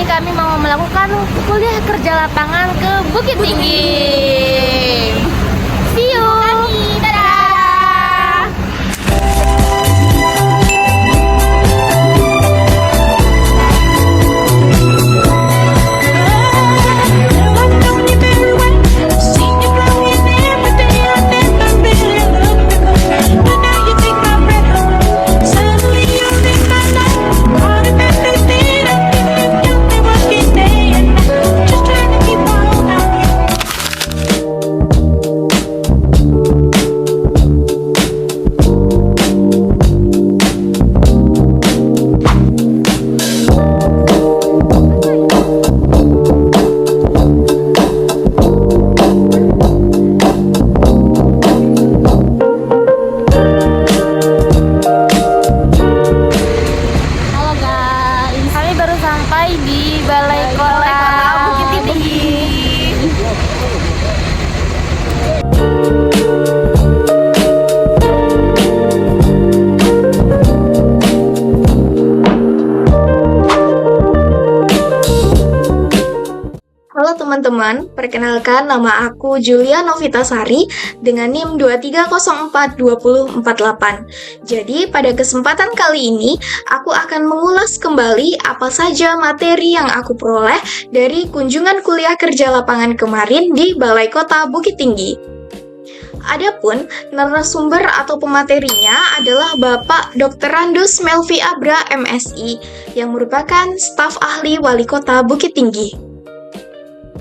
ini kami mau melakukan kuliah kerja lapangan ke Bukit Tinggi. See you. Dadah. Halo guys, kami baru sampai di Balai Kota Bukit Tinggi. Halo teman-teman, perkenalkan nama aku Julia Novitasari dengan NIM 23042048. Jadi pada kesempatan kali ini, aku akan mengulas kembali apa saja materi yang aku peroleh dari kunjungan kuliah kerja lapangan kemarin di Balai Kota Bukit Tinggi. Adapun narasumber atau pematerinya adalah Bapak Dr. Randus Melvi Abra MSI yang merupakan staf ahli Wali Kota Bukit Tinggi.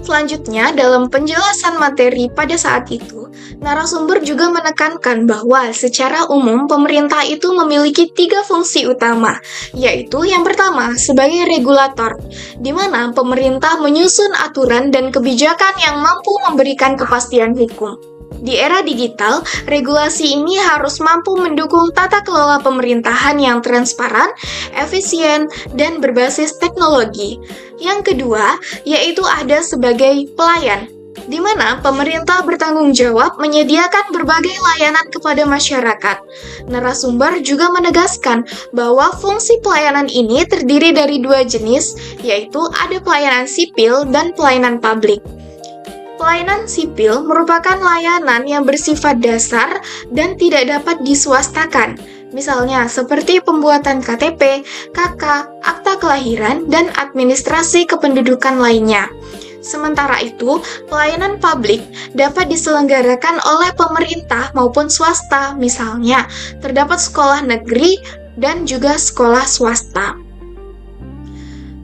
Selanjutnya, dalam penjelasan materi pada saat itu, narasumber juga menekankan bahwa secara umum pemerintah itu memiliki 3 fungsi utama, yaitu yang pertama sebagai regulator, di mana pemerintah menyusun aturan dan kebijakan yang mampu memberikan kepastian hukum. Di era digital, regulasi ini harus mampu mendukung tata kelola pemerintahan yang transparan, efisien, dan berbasis teknologi. Yang kedua, yaitu ada sebagai pelayan, di mana pemerintah bertanggung jawab menyediakan berbagai layanan kepada masyarakat. Narasumber juga menegaskan bahwa fungsi pelayanan ini terdiri dari 2 jenis, yaitu ada pelayanan sipil dan pelayanan publik. Pelayanan sipil merupakan layanan yang bersifat dasar dan tidak dapat diswastakan, misalnya seperti pembuatan KTP, KK, akta kelahiran, dan administrasi kependudukan lainnya. Sementara itu, pelayanan publik dapat diselenggarakan oleh pemerintah maupun swasta, misalnya terdapat sekolah negeri dan juga sekolah swasta.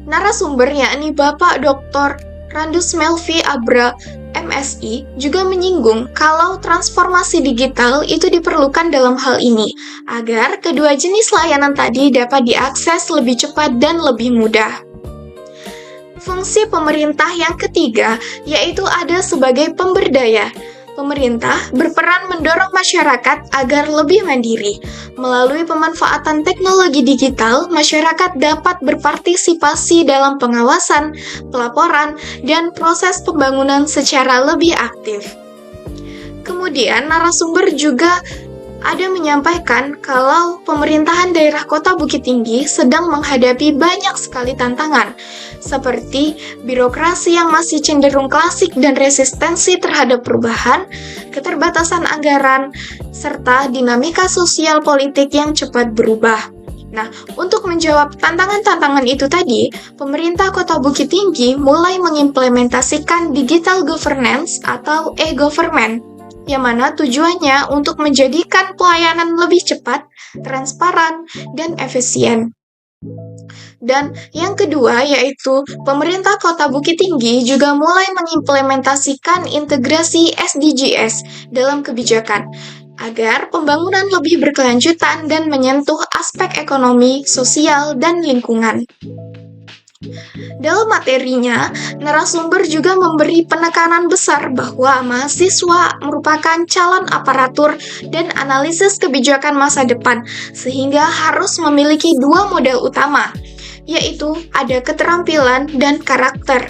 Narasumber yakni Bapak Dr. Randus Melvi Abra MSI juga menyinggung kalau transformasi digital itu diperlukan dalam hal ini, agar kedua jenis layanan tadi dapat diakses lebih cepat dan lebih mudah. Fungsi pemerintah yang ketiga yaitu ada sebagai pemberdaya. Pemerintah berperan mendorong masyarakat agar lebih mandiri. Melalui pemanfaatan teknologi digital, masyarakat dapat berpartisipasi dalam pengawasan, pelaporan, dan proses pembangunan secara lebih aktif. Kemudian, narasumber juga ada menyampaikan kalau pemerintahan daerah Kota Bukit Tinggi sedang menghadapi banyak sekali tantangan, seperti birokrasi yang masih cenderung klasik dan resistensi terhadap perubahan, keterbatasan anggaran, serta dinamika sosial politik yang cepat berubah. Nah, untuk menjawab tantangan-tantangan itu tadi, pemerintah Kota Bukit Tinggi mulai mengimplementasikan digital governance atau e-government, yang mana tujuannya untuk menjadikan pelayanan lebih cepat, transparan, dan efisien. Dan yang kedua yaitu pemerintah Kota Bukit Tinggi juga mulai mengimplementasikan integrasi SDGs dalam kebijakan, agar pembangunan lebih berkelanjutan dan menyentuh aspek ekonomi, sosial, dan lingkungan. Dalam materinya, narasumber juga memberi penekanan besar bahwa mahasiswa merupakan calon aparatur dan analisis kebijakan masa depan, sehingga harus memiliki 2 modal utama, yaitu ada keterampilan dan karakter.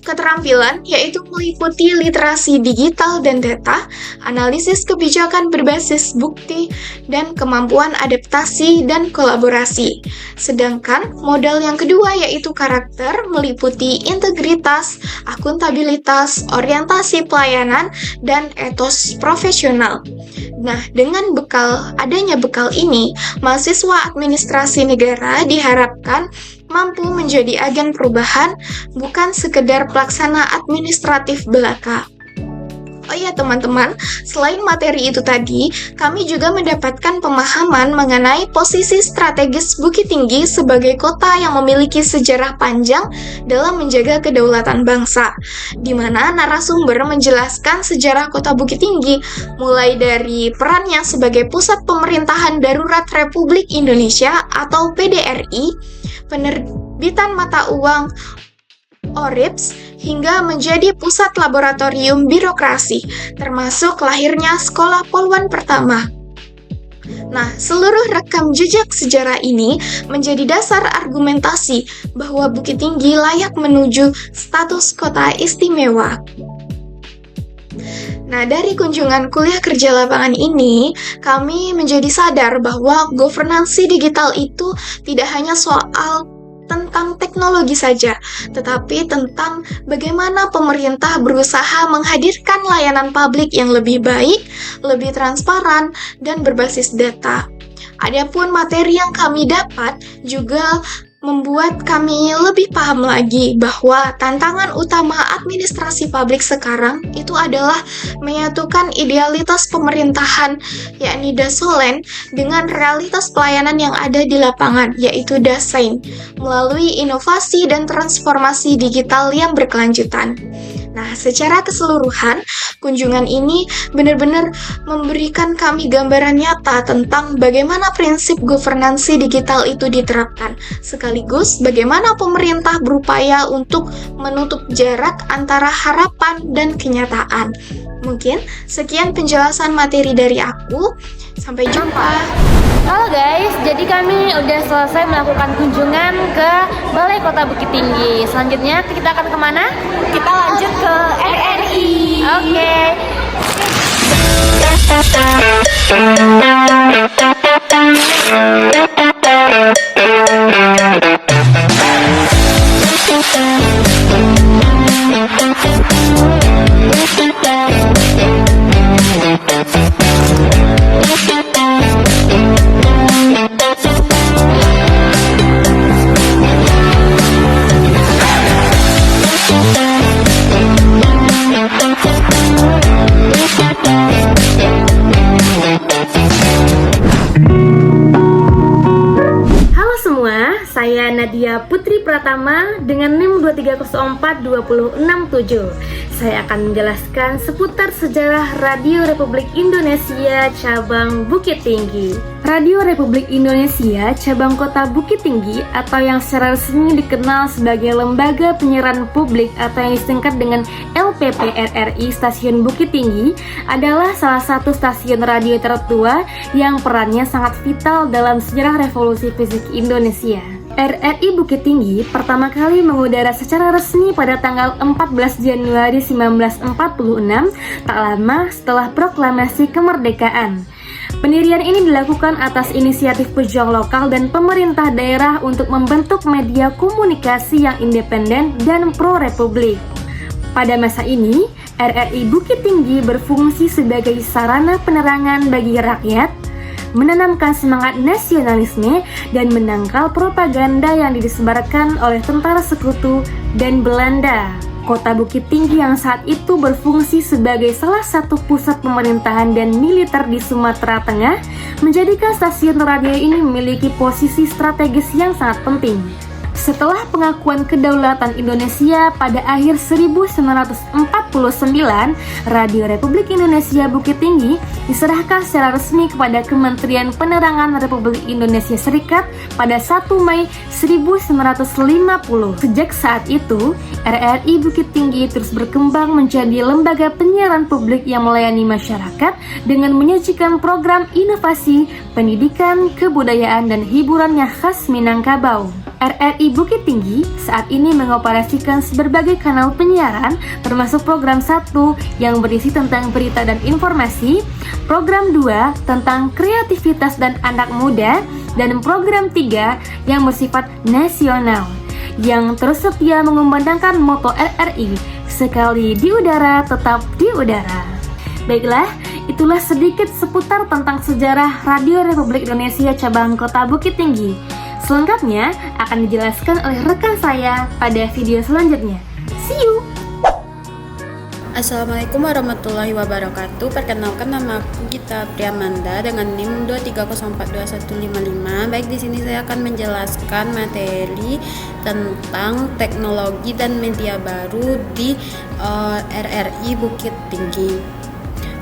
keterampilan yaitu meliputi literasi digital dan data, analisis kebijakan berbasis bukti, dan kemampuan adaptasi dan kolaborasi. Sedangkan modal yang kedua yaitu karakter meliputi integritas, akuntabilitas, orientasi pelayanan, dan etos profesional. Nah, dengan adanya bekal ini, mahasiswa administrasi negara diharapkan mampu menjadi agen perubahan, bukan sekedar pelaksana administratif belaka. Oh iya teman-teman, selain materi itu tadi, kami juga mendapatkan pemahaman mengenai posisi strategis Bukit Tinggi sebagai kota yang memiliki sejarah panjang dalam menjaga kedaulatan bangsa, di mana narasumber menjelaskan sejarah kota Bukit Tinggi, mulai dari perannya sebagai pusat pemerintahan darurat Republik Indonesia atau PDRI, penerbitan mata uang ORIPS, hingga menjadi pusat laboratorium birokrasi, termasuk lahirnya Sekolah Poluan pertama. Nah, seluruh rekam jejak sejarah ini menjadi dasar argumentasi bahwa Bukit Tinggi layak menuju status kota istimewa. Nah, dari kunjungan kuliah kerja lapangan ini, kami menjadi sadar bahwa governansi digital itu tidak hanya soal tentang teknologi saja, tetapi tentang bagaimana pemerintah berusaha menghadirkan layanan publik yang lebih baik, lebih transparan, dan berbasis data. Adapun materi yang kami dapat juga membuat kami lebih paham lagi bahwa tantangan utama administrasi publik sekarang itu adalah menyatukan idealitas pemerintahan, yakni Dasolen, dengan realitas pelayanan yang ada di lapangan, yaitu Dasein, melalui inovasi dan transformasi digital yang berkelanjutan. Nah, secara keseluruhan, kunjungan ini benar-benar memberikan kami gambaran nyata tentang bagaimana prinsip governansi digital itu diterapkan, sekaligus bagaimana pemerintah berupaya untuk menutup jarak antara harapan dan kenyataan. Mungkin sekian penjelasan materi dari aku. Sampai jumpa. Halo guys, jadi kami udah selesai melakukan kunjungan ke Balai Kota Bukit Tinggi. Selanjutnya kita akan kemana? Kita lanjut ke RRI. Oke. Saya Nadia Putri Pratama dengan NIM 2304267. Saya akan menjelaskan seputar sejarah Radio Republik Indonesia Cabang Bukit Tinggi. Radio Republik Indonesia Cabang Kota Bukit Tinggi atau yang secara resmi dikenal sebagai Lembaga Penyiaran Publik atau yang disingkat dengan LPP RRI Stasiun Bukit Tinggi adalah salah satu stasiun radio tertua yang perannya sangat vital dalam sejarah revolusi fisik Indonesia. RRI Bukit Tinggi pertama kali mengudara secara resmi pada tanggal 14 Januari 1946, tak lama setelah proklamasi kemerdekaan. Pendirian ini dilakukan atas inisiatif pejuang lokal dan pemerintah daerah untuk membentuk media komunikasi yang independen dan pro-republik. Pada masa ini, RRI Bukit Tinggi berfungsi sebagai sarana penerangan bagi rakyat, menanamkan semangat nasionalisme, dan menangkal propaganda yang disebarkan oleh tentara sekutu dan Belanda. Kota Bukit Tinggi yang saat itu berfungsi sebagai salah satu pusat pemerintahan dan militer di Sumatera Tengah menjadikan stasiun radio ini memiliki posisi strategis yang sangat penting. Setelah pengakuan kedaulatan Indonesia pada akhir 1949, Radio Republik Indonesia Bukit Tinggi diserahkan secara resmi kepada Kementerian Penerangan Republik Indonesia Serikat pada 1 Mei 1950. Sejak saat itu, RRI Bukit Tinggi terus berkembang menjadi lembaga penyiaran publik yang melayani masyarakat dengan menyajikan program inovasi, pendidikan, kebudayaan, dan hiburan yang khas Minangkabau. RRI Bukit Tinggi saat ini mengoperasikan berbagai kanal penyiaran, termasuk program 1 yang berisi tentang berita dan informasi, program 2 tentang kreativitas dan anak muda, dan program 3 yang bersifat nasional, yang terus setia mengumandangkan moto RRI, sekali di udara tetap di udara. Baiklah, itulah sedikit seputar tentang sejarah Radio Republik Indonesia Cabang Kota Bukit Tinggi. Selengkapnya akan dijelaskan oleh rekan saya pada video selanjutnya. See you! Assalamualaikum warahmatullahi wabarakatuh. Perkenalkan, nama aku Gita Priamanda dengan NIM 230421155. Baik, di sini saya akan menjelaskan materi tentang teknologi dan media baru di RRI Bukit Tinggi.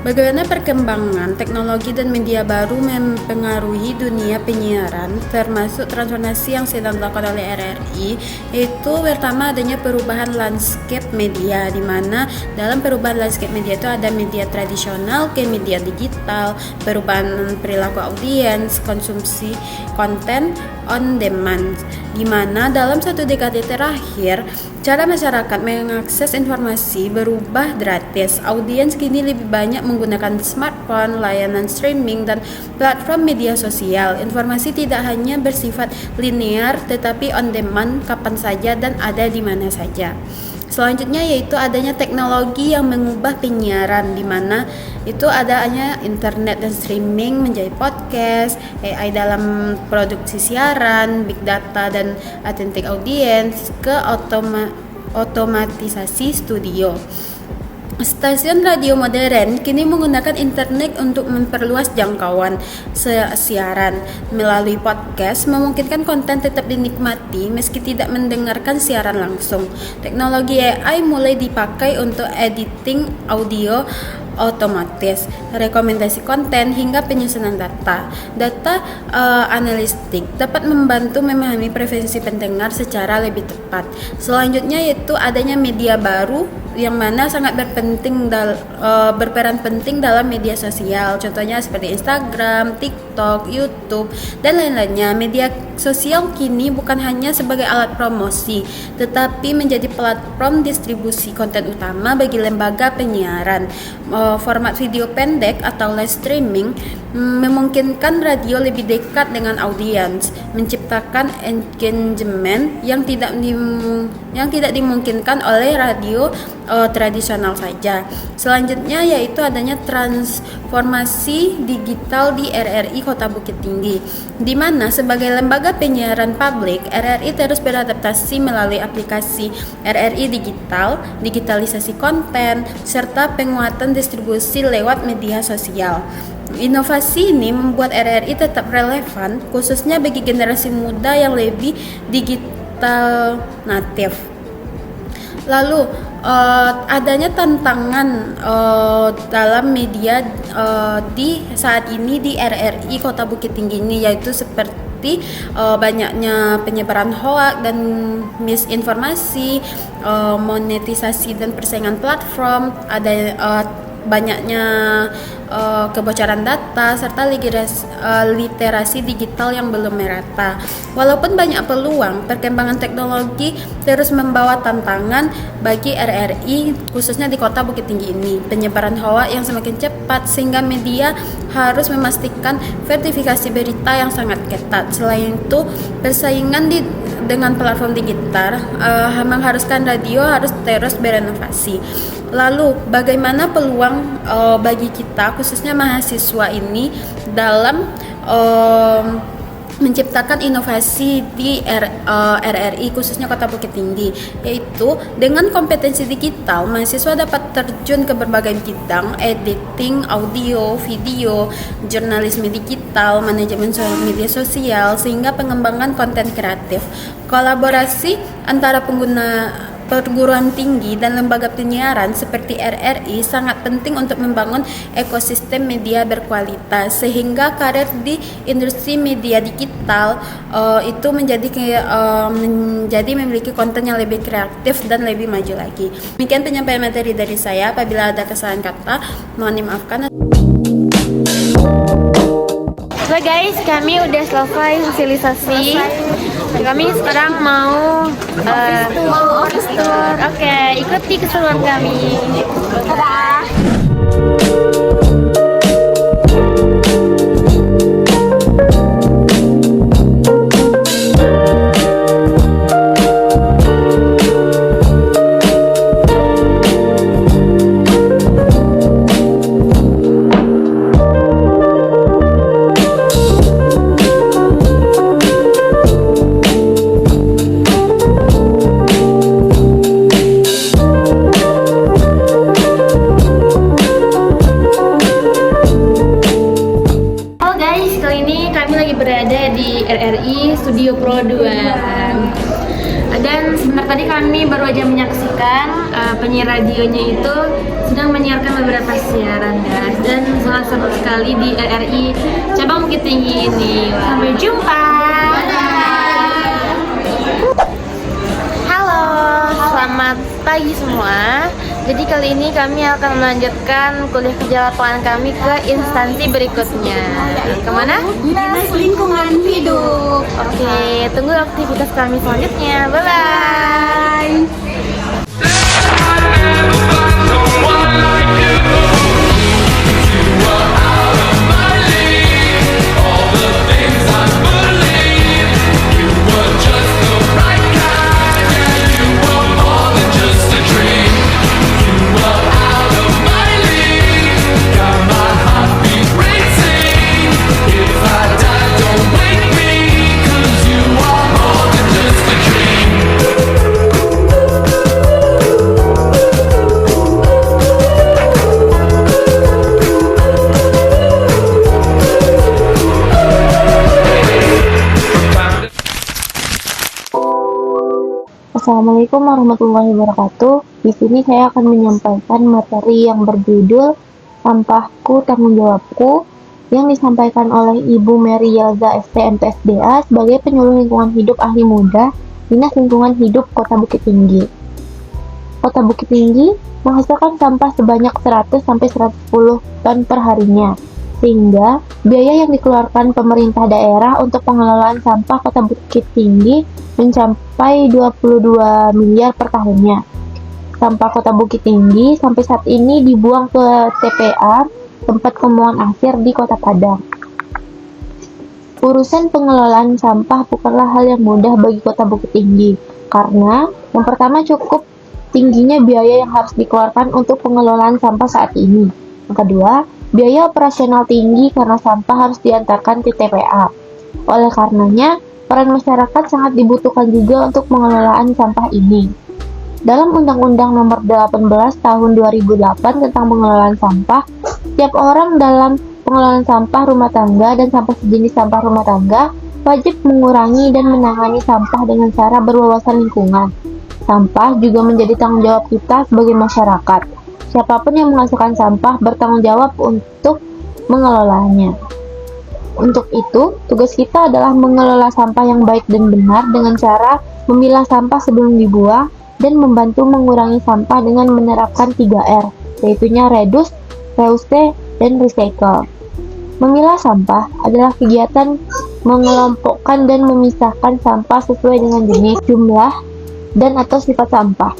Bagaimana perkembangan teknologi dan media baru mempengaruhi dunia penyiaran, termasuk transformasi yang sedang dilakukan oleh RRI, yaitu pertama adanya perubahan landscape media, di mana dalam perubahan landscape media itu ada media tradisional ke media digital, perubahan perilaku audiens, konsumsi konten on demand, di mana dalam satu dekade terakhir cara masyarakat mengakses informasi berubah drastis. Audiens kini lebih banyak menggunakan smartphone, layanan streaming, dan platform media sosial. Informasi tidak hanya bersifat linear, tetapi on demand kapan saja dan ada di mana saja. Selanjutnya yaitu adanya teknologi yang mengubah penyiaran, di mana itu adanya internet dan streaming menjadi podcast, AI dalam produksi siaran, big data dan authentic audience, ke otomatisasi studio. Stasiun radio modern kini menggunakan internet untuk memperluas jangkauan siaran. Melalui podcast memungkinkan konten tetap dinikmati meski tidak mendengarkan siaran langsung. Teknologi AI mulai dipakai untuk editing audio otomatis, rekomendasi konten, hingga penyusunan data. Data analistik dapat membantu memahami preferensi pendengar secara lebih tepat. Selanjutnya yaitu adanya media baru yang mana sangat berperan penting dalam media sosial. Contohnya seperti Instagram, TikTok, YouTube, dan lain-lainnya. Media sosial kini bukan hanya sebagai alat promosi, tetapi menjadi platform distribusi konten utama bagi lembaga penyiaran. Format video pendek atau live streaming memungkinkan radio lebih dekat dengan audiens, menciptakan engagement yang tidak dimungkinkan oleh radio tradisional saja. Selanjutnya yaitu adanya transformasi digital di RRI Kota Bukit Tinggi, di mana sebagai lembaga penyiaran publik, RRI terus beradaptasi melalui aplikasi RRI Digital, digitalisasi konten, serta penguatan distribusi lewat media sosial. Inovasi ini membuat RRI tetap relevan, khususnya bagi generasi muda yang lebih digital natif. Lalu adanya tantangan dalam media di saat ini di RRI Kota Bukit Tinggi ini, yaitu seperti banyaknya penyebaran hoaks dan misinformasi, monetisasi dan persaingan platform, ada banyaknya kebocoran data, serta literasi digital yang belum merata. Walaupun banyak peluang, perkembangan teknologi terus membawa tantangan bagi RRI, khususnya di Kota Bukit Tinggi ini. Penyebaran hoaks yang semakin cepat sehingga media harus memastikan verifikasi berita yang sangat ketat. Selain itu, persaingan dengan platform digital mengharuskan radio harus terus berinovasi. Lalu, bagaimana peluang bagi kita, khususnya mahasiswa ini, dalam menciptakan inovasi di RRI, khususnya Kota Bukit Tinggi, yaitu dengan kompetensi digital, mahasiswa dapat terjun ke berbagai bidang: editing, audio, video, jurnalisme digital, manajemen media sosial, sehingga pengembangan konten kreatif. Kolaborasi antara pengguna perguruan tinggi dan lembaga penyiaran seperti RRI sangat penting untuk membangun ekosistem media berkualitas, sehingga karir di industri media digital itu menjadi memiliki konten yang lebih kreatif dan lebih maju lagi. Demikian penyampaian materi dari saya. Apabila ada kesalahan kata, mohon dimaafkan. So guys, kami udah selesai sosialisasi Kami sekarang mau office tour. Oke, ikuti keseruan kami. Dadah. Halo guys, kali ini kami lagi berada di RRI Studio Pro 2. Dan sebentar tadi kami baru aja menyaksikan penyiar radionya itu sedang menyiarkan beberapa siaran guys. Dan sangat seru sekali di RRI Cabang Bukit Tinggi ini. Sampai jumpa. Halo, selamat pagi semua. Jadi kali ini kami akan melanjutkan kuliah kerja lapangan kami ke instansi berikutnya. Kemana? Dinas Lingkungan Hidup. Oke, tunggu aktivitas kami selanjutnya. Bye-bye. Assalamualaikum warahmatullahi wabarakatuh. Di sini saya akan menyampaikan materi yang berjudul Sampahku Tanggung Jawabku yang disampaikan oleh Ibu Mary Yelza ST MPSDA sebagai penyuluh lingkungan hidup ahli muda Dinas Lingkungan Hidup Kota Bukit Tinggi. Kota Bukit Tinggi menghasilkan sampah sebanyak 100 sampai 110 ton per harinya. Sehingga biaya yang dikeluarkan pemerintah daerah untuk pengelolaan sampah Kota Bukit Tinggi mencapai 22 miliar per tahunnya. Sampah Kota Bukit Tinggi sampai saat ini dibuang ke TPA, tempat pembuangan akhir di Kota Padang. Urusan pengelolaan sampah bukanlah hal yang mudah bagi Kota Bukit Tinggi, karena yang pertama cukup tingginya biaya yang harus dikeluarkan untuk pengelolaan sampah saat ini. Yang kedua, biaya operasional tinggi karena sampah harus diantarkan ke TPA. Oleh karenanya, peran masyarakat sangat dibutuhkan juga untuk pengelolaan sampah ini. Dalam Undang-Undang Nomor 18 Tahun 2008 tentang pengelolaan sampah, setiap orang dalam pengelolaan sampah rumah tangga dan sampah sejenis sampah rumah tangga wajib mengurangi dan menangani sampah dengan cara berwawasan lingkungan. Sampah juga menjadi tanggung jawab kita sebagai masyarakat. Siapapun yang menghasilkan sampah bertanggung jawab untuk mengelolanya. Untuk itu, tugas kita adalah mengelola sampah yang baik dan benar dengan cara memilah sampah sebelum dibuang dan membantu mengurangi sampah dengan menerapkan 3R, yaitunya reduce, reuse, dan recycle. Memilah sampah adalah kegiatan mengelompokkan dan memisahkan sampah sesuai dengan jenis, jumlah, dan atau sifat sampah.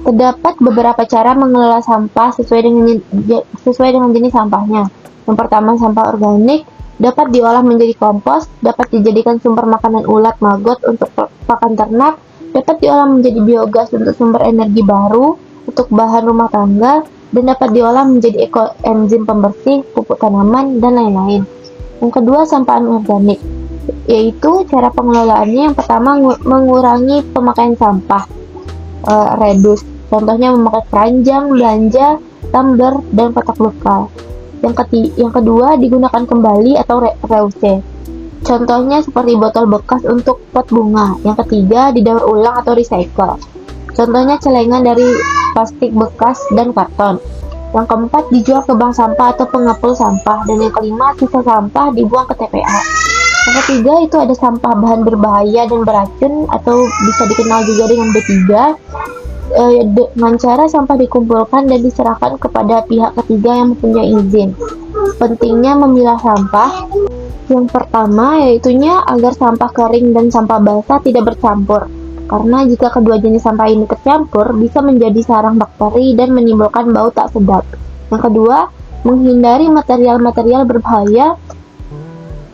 Terdapat beberapa cara mengelola sampah sesuai dengan jenis sampahnya. Yang pertama, sampah organik dapat diolah menjadi kompos, dapat dijadikan sumber makanan ulat maggot untuk pakan ternak, dapat diolah menjadi biogas untuk sumber energi baru, untuk bahan rumah tangga, dan dapat diolah menjadi enzim pembersih, pupuk tanaman, dan lain-lain. Yang kedua, sampah anorganik, yaitu cara pengelolaannya yang pertama mengurangi pemakaian sampah, reduce. Contohnya memakai keranjang, belanja, tumbler, dan kotak lokal. Yang kedua, digunakan kembali atau reuse. Contohnya seperti botol bekas untuk pot bunga. Yang ketiga, didaur ulang atau recycle. Contohnya celengan dari plastik bekas dan karton. Yang keempat, dijual ke bank sampah atau pengepul sampah. Dan yang kelima, sisa sampah dibuang ke TPA. Yang ketiga, itu ada sampah bahan berbahaya dan beracun atau bisa dikenal juga dengan B3. Dengan cara sampah dikumpulkan dan diserahkan kepada pihak ketiga yang mempunyai izin. Pentingnya memilah sampah. Yang pertama yaitunya agar sampah kering dan sampah basah tidak bercampur. Karena jika kedua jenis sampah ini tercampur, bisa menjadi sarang bakteri dan menimbulkan bau tak sedap. Yang kedua, menghindari material-material berbahaya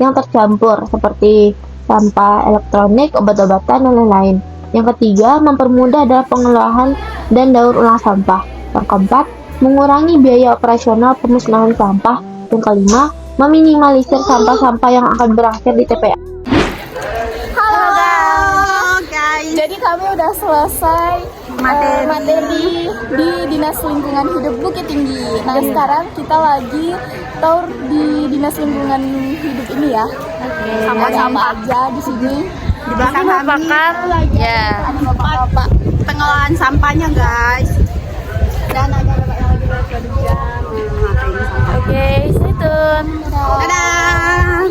yang tercampur, seperti sampah elektronik, obat-obatan, dan lain-lain. Yang ketiga, mempermudah dalam pengelolaan dan daur ulang sampah. Yang keempat, mengurangi biaya operasional pemusnahan sampah. Yang kelima, meminimalisir sampah-sampah yang akan berakhir di TPA. Jadi kami udah selesai materi di Dinas Lingkungan Hidup Bukit Tinggi. Nah sekarang kita lagi tour di Dinas Lingkungan Hidup ini ya. Sama-sama aja di sini. Di belakang kami Ada bapak-bapak pengelolaan sampahnya guys. dan ada bapak yang lagi belajar juga. Oke, stay tune. Dadah.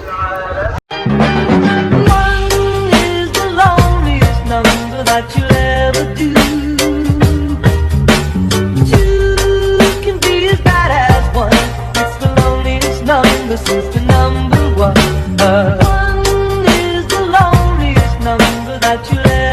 One is the loneliest number that you'll ever do. Two can be as bad as one. It's the loneliest number since the number one. One is the loneliest number that you'll ever